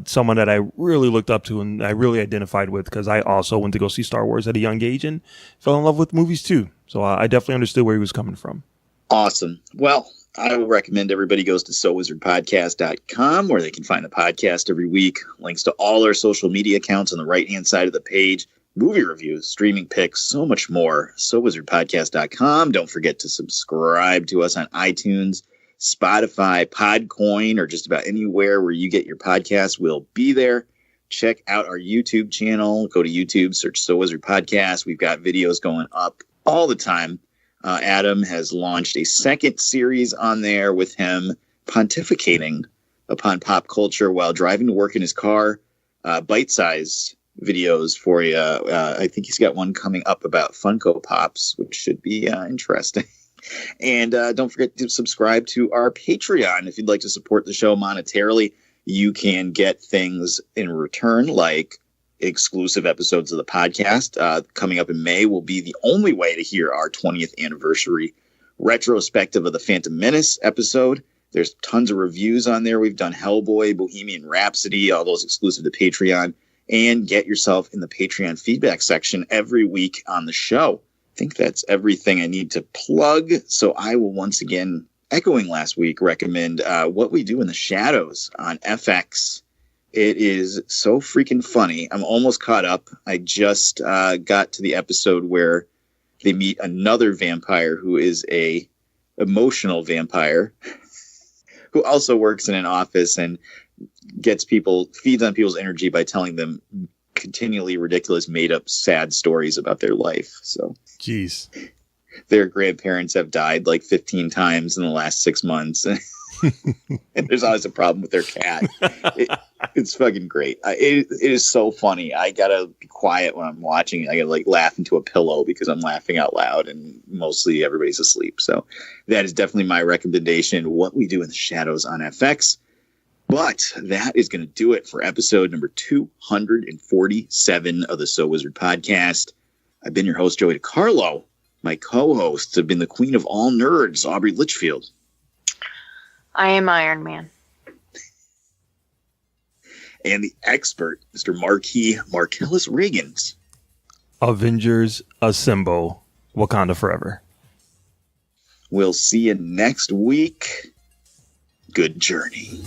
Someone that I really looked up to and I really identified with, because I also went to go see Star Wars at a young age and fell in love with movies too. So I definitely understood where he was coming from. Awesome. Well, I will recommend everybody goes to SoWizardPodcast.com, where they can find the podcast every week. Links to all our social media accounts on the right-hand side of the page. Movie reviews, streaming picks, so much more. SoWizardPodcast.com. Don't forget to subscribe to us on iTunes, Spotify, Podcoin, or just about anywhere where you get your podcasts. We'll be there. Check out our YouTube channel. Go to YouTube, search So Wizard Podcast. We've got videos going up all the time. Adam has launched a second series on there with him pontificating upon pop culture while driving to work in his car. Bite-sized videos for you. I think he's got one coming up about Funko Pops, which should be interesting. And don't forget to subscribe to our Patreon. If you'd like to support the show monetarily, you can get things in return, like exclusive episodes of the podcast. Coming up in May will be the only way to hear our 20th anniversary retrospective of the Phantom Menace episode. There's tons of reviews on there. We've done Hellboy, Bohemian Rhapsody, all those exclusive to Patreon. And get yourself in the Patreon feedback section every week on the show. I think that's everything I need to plug. So I will once again, echoing last week, recommend What We Do in the Shadows on FX. It is so freaking funny. I'm almost caught up. I just got to the episode where they meet another vampire who is a emotional vampire who also works in an office and feeds on people's energy by telling them continually ridiculous, made-up, sad stories about their life. So, jeez, their grandparents have died like 15 times in the last 6 months. And there's always a problem with their cat. It's fucking great. It is so funny. I gotta be quiet when I'm watching it. I gotta laugh into a pillow because I'm laughing out loud, and mostly everybody's asleep. So that is definitely my recommendation. What We Do in the Shadows on FX. But that is going to do it for episode number 247 of the So Wizard Podcast. I've been your host, Joey DiCarlo. My co-hosts have been the queen of all nerds, Aubrey Litchfield. I am Iron Man. And the expert, Mr. Marquis Marcellus Reagans. Avengers Assemble. Wakanda Forever. We'll see you next week. Good journey.